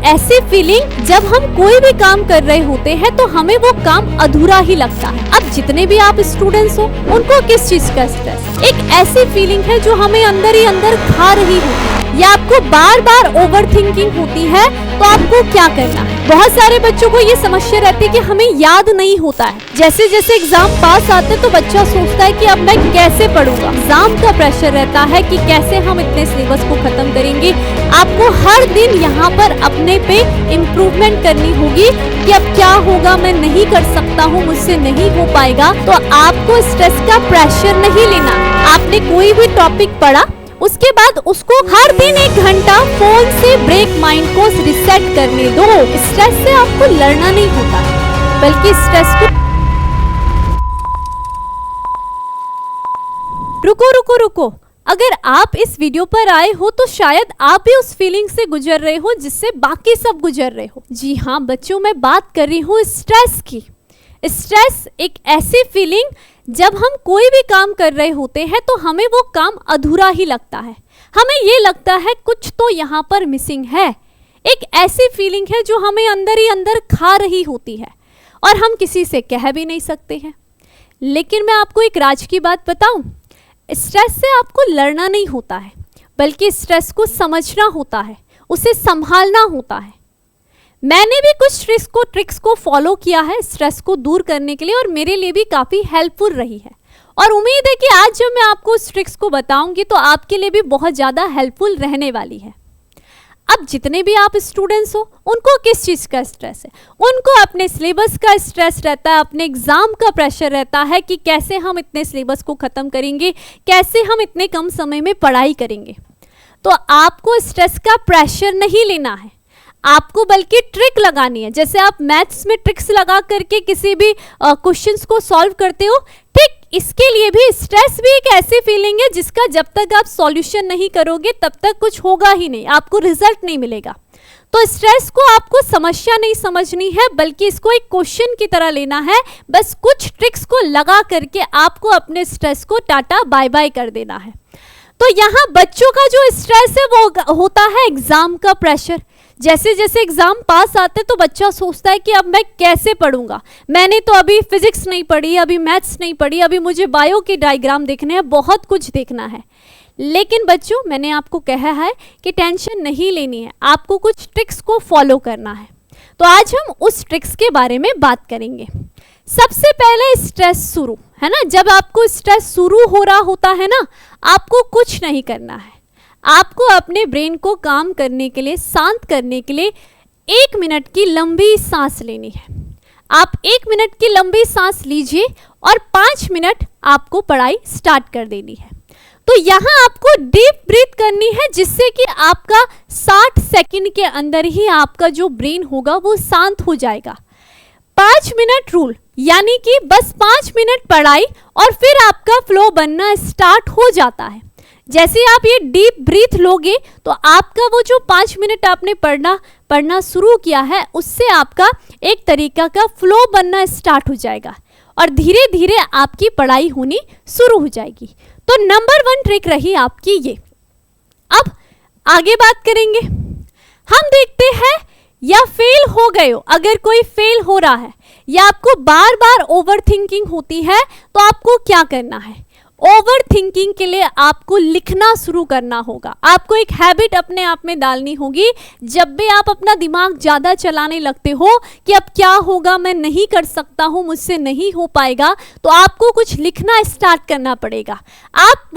ऐसी फीलिंग जब हम कोई भी काम कर रहे होते हैं तो हमें वो काम अधूरा ही लगता है। अब जितने भी आप स्टूडेंट्स हो उनको किस चीज का स्ट्रेस, एक ऐसी फीलिंग है जो हमें अंदर ही अंदर खा रही होती है या आपको बार बार ओवर थिंकिंग होती है, तो आपको क्या करना है। बहुत सारे बच्चों को ये समस्या रहती है कि हमें याद नहीं होता है। जैसे जैसे एग्जाम पास आते तो बच्चा सोचता है कि अब मैं कैसे पढ़ूंगा। एग्जाम का प्रेशर रहता है कि कैसे हम इतने सिलेबस को खत्म करेंगे। आपको हर दिन यहाँ पर अपने पे इम्प्रूवमेंट करनी होगी कि अब क्या होगा, मैं नहीं कर सकता हूँ, मुझसे नहीं हो पाएगा। तो आपको स्ट्रेस का प्रेशर नहीं लेना। आपने कोई भी टॉपिक पढ़ा, उसके बाद उसको हर दिन 1 घंटा फोन से ब्रेक माइंड को रिसेट करने दो। स्ट्रेस से आपको लड़ना नहीं होता, बल्कि स्ट्रेस को रुको। अगर आप इस वीडियो पर आए हो तो शायद आप भी उस फीलिंग से गुजर रहे हो जिससे बाकी सब गुजर रहे हो। जी हाँ बच्चों, मैं बात कर रही हूँ स्ट्रेस की। स्ट्रेस एक ऐसी फीलिंग जब हम कोई भी काम कर रहे होते हैं तो हमें वो काम अधूरा ही लगता है। हमें ये लगता है कुछ तो यहाँ पर मिसिंग है। एक ऐसी फीलिंग है जो हमें अंदर ही अंदर खा रही होती है और हम किसी से कह भी नहीं सकते हैं। लेकिन मैं आपको एक राज की बात बताऊं, स्ट्रेस से आपको लड़ना नहीं होता है, बल्कि स्ट्रेस को समझना होता है, उसे संभालना होता है। मैंने भी कुछ ट्रिक्स को फॉलो किया है स्ट्रेस को दूर करने के लिए और मेरे लिए भी काफ़ी हेल्पफुल रही है। और उम्मीद है कि आज जब मैं आपको उस ट्रिक्स को बताऊंगी तो आपके लिए भी बहुत ज़्यादा हेल्पफुल रहने वाली है। अब जितने भी आप स्टूडेंट्स हो उनको किस चीज़ का स्ट्रेस है, उनको अपने सिलेबस का स्ट्रेस रहता है, अपने एग्ज़ाम का प्रेशर रहता है कि कैसे हम इतने सिलेबस को ख़त्म करेंगे, कैसे हम इतने कम समय में पढ़ाई करेंगे। तो आपको स्ट्रेस का प्रेशर नहीं लेना है, आपको बल्कि ट्रिक लगानी है। जैसे आप मैथ्स में ट्रिक्स लगा करके किसी भी क्वेश्चंस को सॉल्व करते हो, ठीक इसके लिए भी स्ट्रेस भी एक ऐसी फीलिंग है जिसका जब तक आप सॉल्यूशन नहीं करोगे तब तक कुछ होगा ही नहीं, आपको रिजल्ट नहीं मिलेगा। तो स्ट्रेस को आपको समस्या नहीं समझनी है, बल्कि इसको एक क्वेश्चन की तरह लेना है। बस कुछ ट्रिक्स को लगा करके आपको अपने स्ट्रेस को टाटा बाय बाय कर देना है। तो यहाँ बच्चों का जो स्ट्रेस है वो होता है एग्जाम का प्रेशर। जैसे जैसे एग्जाम पास आते तो बच्चा सोचता है कि अब मैं कैसे पढ़ूंगा, मैंने तो अभी फिजिक्स नहीं पढ़ी, अभी मैथ्स नहीं पढ़ी, अभी मुझे बायो के डायग्राम देखने हैं, बहुत कुछ देखना है। लेकिन बच्चों मैंने आपको कहा है कि टेंशन नहीं लेनी है, आपको कुछ ट्रिक्स को फॉलो करना है। तो आज हम उस ट्रिक्स के बारे में बात करेंगे। सबसे पहले स्ट्रेस शुरू है ना, जब आपको स्ट्रेस शुरू हो रहा होता है ना, आपको कुछ नहीं करना है। आपको अपने ब्रेन को काम करने के लिए, शांत करने के लिए 1 मिनट की लंबी सांस लेनी है। आप 1 मिनट की लंबी सांस लीजिए और 5 मिनट आपको पढ़ाई स्टार्ट कर देनी है। तो यहाँ आपको डीप ब्रीथ करनी है जिससे कि आपका 60 सेकंड के अंदर ही आपका जो ब्रेन होगा वो शांत हो जाएगा। 5 मिनट रूल, यानी कि बस 5 मिनट पढ़ाई और फिर आपका फ्लो बनना स्टार्ट हो जाता है। जैसे आप ये डीप ब्रीथ लोगे तो आपका वो जो 5 मिनट आपने पढ़ना शुरू किया है उससे आपका एक तरीका का फ्लो बनना स्टार्ट हो जाएगा और धीरे धीरे आपकी पढ़ाई होनी शुरू हो जाएगी। तो नंबर 1 ट्रिक रही आपकी ये। अब आगे बात करेंगे। हम देखते हैं या फेल हो गए हो, अगर कोई फेल हो रहा है या आपको बार बार ओवर थिंकिंग होती है तो आपको क्या करना है। ओवर थिंकिंग के लिए आपको लिखना शुरू करना होगा। आपको एक हैबिट अपने आप में डालनी होगी। जब भी आप अपना दिमाग ज़्यादा चलाने लगते हो कि अब क्या होगा, मैं नहीं कर सकता हूँ, मुझसे नहीं हो पाएगा, तो आपको कुछ लिखना स्टार्ट करना पड़ेगा। आप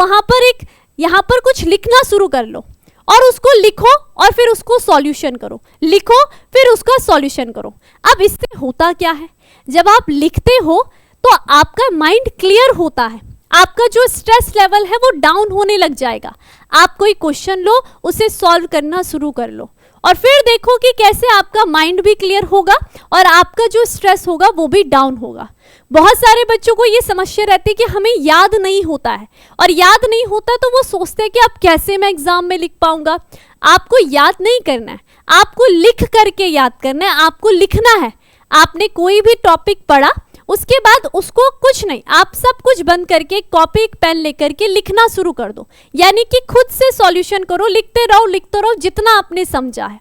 यहाँ पर कुछ लिखना शुरू कर लो और उसको लिखो और फिर उसको सॉल्यूशन करो, लिखो फिर उसका सॉल्यूशन करो। अब इससे होता क्या है, जब आप लिखते हो तो आपका माइंड क्लियर होता है, आपका जो स्ट्रेस लेवल है वो डाउन होने लग जाएगा। आप कोई क्वेश्चन लो, उसे सॉल्व करना शुरू कर लो और फिर देखो कि कैसे आपका माइंड भी क्लियर होगा और आपका जो स्ट्रेस होगा वो भी डाउन होगा। बहुत सारे बच्चों को ये समस्या रहती है कि हमें याद नहीं होता है और याद नहीं होता तो वो सोचते हैं कि अब कैसे मैं एग्जाम में लिख पाऊंगा। आपको याद नहीं करना है, आपको लिख करके याद करना है, आपको लिखना है। आपने कोई भी टॉपिक पढ़ा, उसके बाद उसको कुछ नहीं, आप सब कुछ बंद करके कॉपी एक पेन लेकर के लिखना शुरू कर दो, यानी कि खुद से सॉल्यूशन करो, लिखते रहो जितना आपने समझा है।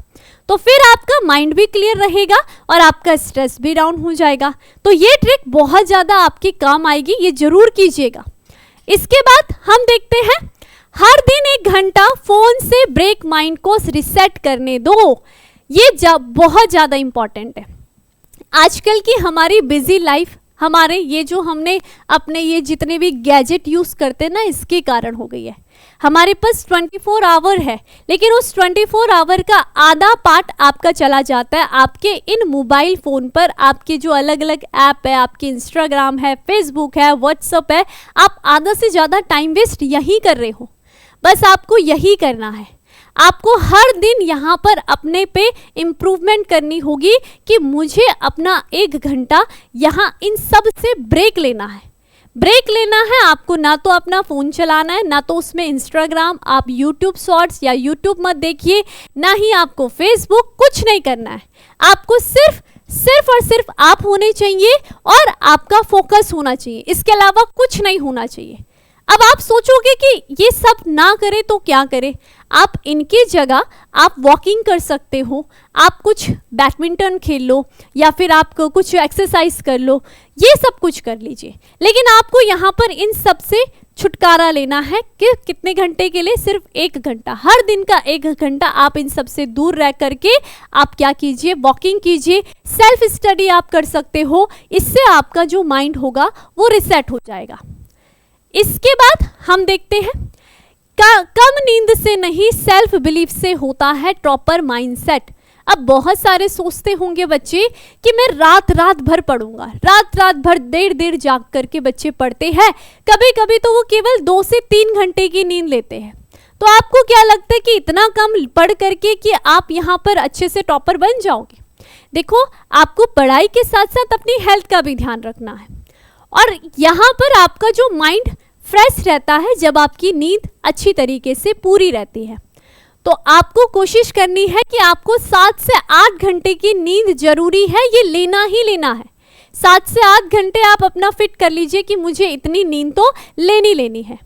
तो फिर आपका माइंड भी क्लियर रहेगा और आपका स्ट्रेस भी डाउन हो जाएगा। तो ये ट्रिक बहुत ज़्यादा आपके काम आएगी, ये जरूर कीजिएगा। इसके बाद हम देखते हैं, हर दिन 1 घंटा फोन से ब्रेक माइंड को रिसेट करने दो। ये बहुत ज़्यादा इंपॉर्टेंट है। आजकल की हमारी बिजी लाइफ, हमारे ये जो हमने अपने ये जितने भी गैजेट यूज़ करते हैं ना, इसके कारण हो गई है। हमारे पास 24 आवर है, लेकिन उस 24 आवर का आधा पार्ट आपका चला जाता है आपके इन मोबाइल फ़ोन पर। आपके जो अलग अलग ऐप है, आपके इंस्टाग्राम है, फेसबुक है, व्हाट्सअप है, आप आधा से ज़्यादा टाइम वेस्ट यही कर रहे हो। बस आपको यही करना है। आपको हर दिन यहाँ पर अपने पे इम्प्रूवमेंट करनी होगी कि मुझे अपना 1 घंटा यहाँ इन सब से ब्रेक लेना है। ब्रेक लेना है आपको, ना तो अपना फ़ोन चलाना है, ना तो उसमें इंस्टाग्राम, आप यूट्यूब शॉर्ट्स या यूट्यूब मत देखिए, ना ही आपको फेसबुक, कुछ नहीं करना है। आपको सिर्फ और सिर्फ आप होने चाहिए और आपका फोकस होना चाहिए, इसके अलावा कुछ नहीं होना चाहिए। अब आप सोचोगे कि ये सब ना करें तो क्या करें? आप इनकी जगह आप वॉकिंग कर सकते हो, आप कुछ बैडमिंटन खेल लो या फिर आप कुछ एक्सरसाइज कर लो, ये सब कुछ कर लीजिए। लेकिन आपको यहाँ पर इन सब से छुटकारा लेना है कि कितने घंटे के लिए? सिर्फ 1 घंटा। हर दिन का 1 घंटा आप इन सब से दूर रह करके आप क्या कीजिए? वॉकिंग कीजिए, सेल्फ स्टडी आप कर सकते हो। इससे आपका जो माइंड होगा वो रिसेट हो जाएगा। इसके बाद हम देखते हैं, कम नींद से नहीं, सेल्फ बिलीफ से होता है प्रॉपर माइंडसेट। अब बहुत सारे सोचते होंगे बच्चे कि मैं रात भर पढ़ूंगा, रात भर देर जाग करके बच्चे पढ़ते हैं। कभी कभी तो वो केवल 2 से 3 घंटे की नींद लेते हैं। तो आपको क्या लगता है कि इतना कम पढ़ करके कि आप यहाँ पर अच्छे से टॉपर बन जाओगे? देखो, आपको पढ़ाई के साथ साथ अपनी हेल्थ का भी ध्यान रखना है, और यहाँ पर आपका जो माइंड फ्रेश रहता है जब आपकी नींद अच्छी तरीके से पूरी रहती है। तो आपको कोशिश करनी है कि आपको 7 से 8 घंटे की नींद जरूरी है, ये लेना ही लेना है। 7 से 8 घंटे आप अपना फिट कर लीजिए कि मुझे इतनी नींद तो लेनी है।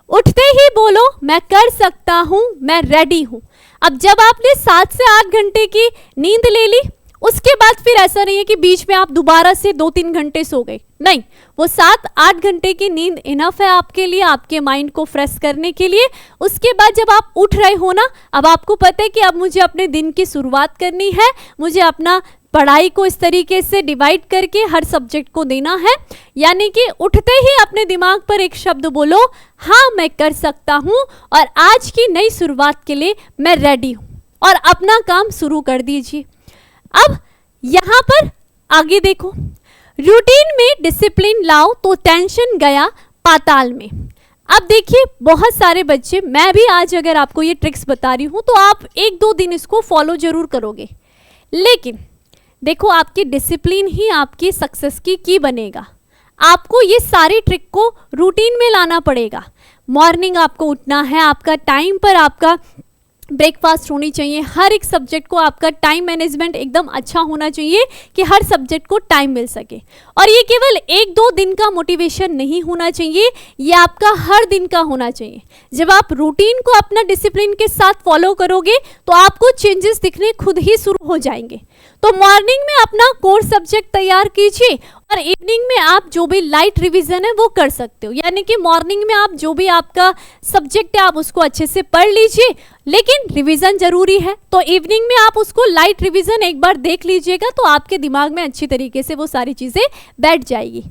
उठते ही बोलो मैं कर सकता हूँ, मैं रेडी हूँ। अब जब आपने 7 से 8 घंटे की नींद ले ली, उसके बाद फिर ऐसा नहीं है कि बीच में आप दोबारा से 2-3 घंटे सो गए, नहीं, वो 7-8 घंटे की नींद इनफ है आपके लिए, आपके माइंड को फ्रेश करने के लिए। उसके बाद जब आप उठ रहे हो ना, अब आपको पता है कि अब मुझे अपने दिन की शुरुआत करनी है, मुझे अपना पढ़ाई को इस तरीके से डिवाइड करके हर सब्जेक्ट को देना है। यानी कि उठते ही अपने दिमाग पर एक शब्द बोलो, हाँ मैं कर सकता हूँ और आज की नई शुरुआत के लिए मैं रेडी हूँ, और अपना काम शुरू कर दीजिए। अब यहाँ पर आगे देखो, रूटीन में डिसिप्लिन लाओ तो टेंशन गया पाताल में। अब देखिए, बहुत सारे बच्चे, मैं भी आज अगर आपको ये ट्रिक्स बता रही हूँ तो आप 1-2 दिन इसको फॉलो जरूर करोगे, लेकिन देखो आपकी डिसिप्लिन ही आपकी सक्सेस की बनेगा। आपको ये सारी ट्रिक को रूटीन में लाना पड़ेगा। मॉर्निंग आपको उठना है, आपका टाइम पर आपका ब्रेकफास्ट होनी चाहिए, हर एक सब्जेक्ट को आपका टाइम मैनेजमेंट एकदम अच्छा होना चाहिए कि हर सब्जेक्ट को टाइम मिल सके। और ये केवल 1-2 दिन का मोटिवेशन नहीं होना चाहिए, ये आपका हर दिन का होना चाहिए। जब आप रूटीन को अपना डिसिप्लिन के साथ फॉलो करोगे तो आपको चेंजेस दिखने खुद ही शुरू हो जाएंगे। तो मॉर्निंग में अपना कोर सब्जेक्ट तैयार कीजिए और इवनिंग में आप जो भी लाइट रिवीजन है वो कर सकते हो। यानी कि मॉर्निंग में आप जो भी आपका सब्जेक्ट है आप उसको अच्छे से पढ़ लीजिए, लेकिन रिवीजन जरूरी है। तो इवनिंग में आप उसको लाइट रिवीजन एक बार देख लीजिएगा तो आपके दिमाग में अच्छी तरीके से वो सारी चीज़ें बैठ जाएगी।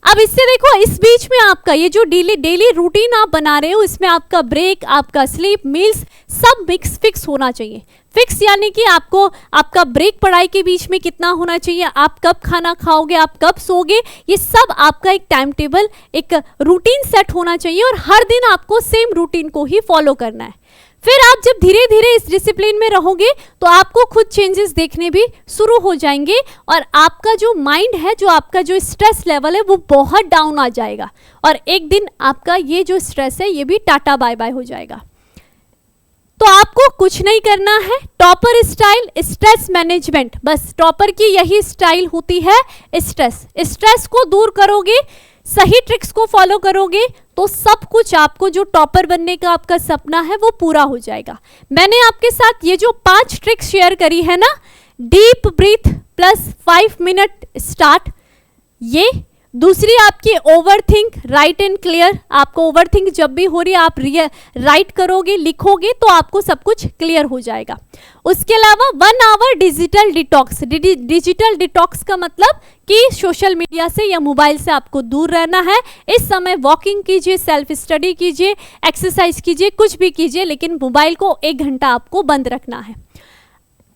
अब इससे देखो, इस बीच में आपका ये जो डेली रूटीन आप बना रहे हो, इसमें आपका ब्रेक, आपका स्लीप, मील्स सब फिक्स होना चाहिए। फिक्स यानी कि आपको आपका ब्रेक पढ़ाई के बीच में कितना होना चाहिए, आप कब खाना खाओगे, आप कब सोओगे, ये सब आपका एक टाइम टेबल, एक रूटीन सेट होना चाहिए और हर दिन आपको सेम रूटीन को ही फॉलो करना है। फिर आप जब धीरे धीरे इस डिसिप्लिन में रहोगे तो आपको खुद चेंजेस देखने भी शुरू हो जाएंगे और आपका जो माइंड है, जो आपका जो स्ट्रेस लेवल है वो बहुत डाउन आ जाएगा और एक दिन आपका ये जो स्ट्रेस है ये भी टाटा बाय बाय हो जाएगा। तो आपको कुछ नहीं करना है, टॉपर स्टाइल स्ट्रेस मैनेजमेंट, बस टॉपर की यही स्टाइल होती है। स्ट्रेस को दूर करोगे, सही ट्रिक्स को फॉलो करोगे तो सब कुछ आपको जो टॉपर बनने का आपका सपना है वो पूरा हो जाएगा। मैंने आपके साथ ये जो 5 ट्रिक्स शेयर करी है ना, deep breath plus 5 minute start, ये दूसरी आपकी ओवरथिंक राइट एंड क्लियर, आपको ओवरथिंक जब भी हो रही है आप राइट करोगे, लिखोगे तो आपको सब कुछ क्लियर हो जाएगा। उसके अलावा 1 hour digital detox. Digital detox का मतलब कि सोशल मीडिया से या मोबाइल से आपको दूर रहना है। इस समय वॉकिंग कीजिए, सेल्फ स्टडी कीजिए, एक्सरसाइज कीजिए, कुछ भी कीजिए, लेकिन मोबाइल को 1 घंटा आपको बंद रखना है।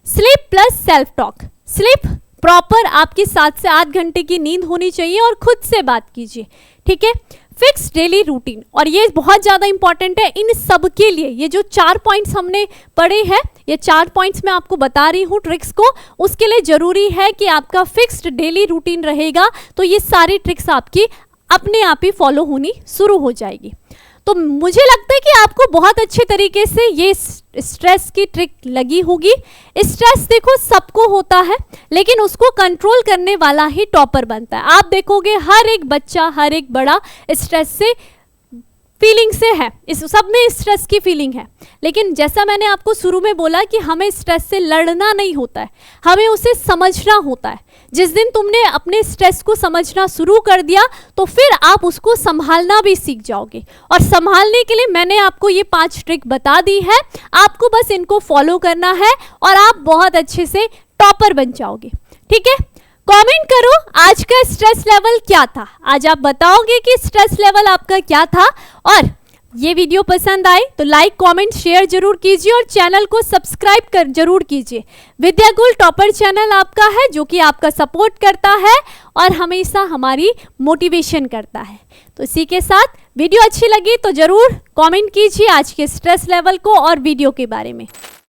Sleep plus self talk. Sleep proper आपकी 7 से 8 घंटे की नींद होनी चाहिए और खुद से बात कीजिए, ठीक है। फिक्स डेली रूटीन, और ये बहुत ज़्यादा इंपॉर्टेंट है इन सब के लिए। ये जो 4 पॉइंट्स हमने पढ़े हैं, ये 4 पॉइंट्स मैं आपको बता रही हूँ ट्रिक्स को, उसके लिए ज़रूरी है कि आपका फिक्स्ड डेली रूटीन रहेगा, तो ये सारी ट्रिक्स आपकी अपने आप ही फॉलो होनी शुरू हो जाएगी। तो मुझे लगता है कि आपको बहुत अच्छे तरीके से ये स्ट्रेस की ट्रिक लगी होगी। स्ट्रेस देखो सबको होता है, लेकिन उसको कंट्रोल करने वाला ही टॉपर बनता है। आप देखोगे हर एक बच्चा, हर एक बड़ा स्ट्रेस से फीलिंग से है, इस सब में स्ट्रेस की फीलिंग है, लेकिन जैसा मैंने आपको शुरू में बोला कि हमें स्ट्रेस से लड़ना नहीं होता है, हमें उसे समझना होता है। जिस दिन तुमने अपने स्ट्रेस को समझना शुरू कर दिया तो फिर आप उसको संभालना भी सीख जाओगे, और संभालने के लिए मैंने आपको ये 5 ट्रिक बता दी है, आपको बस इनको फॉलो करना है और आप बहुत अच्छे से टॉपर बन जाओगे, ठीक है। कमेंट करो आज का स्ट्रेस लेवल क्या था, आज आप बताओगे कि स्ट्रेस लेवल आपका क्या था। और ये वीडियो पसंद आए तो लाइक, कमेंट, शेयर जरूर कीजिए और चैनल को सब्सक्राइब कर जरूर कीजिए। विद्याकुल टॉपर चैनल आपका है जो कि आपका सपोर्ट करता है और हमेशा हमारी मोटिवेशन करता है। तो इसी के साथ वीडियो अच्छी लगी तो जरूर कमेंट कीजिए आज के स्ट्रेस लेवल को और वीडियो के बारे में।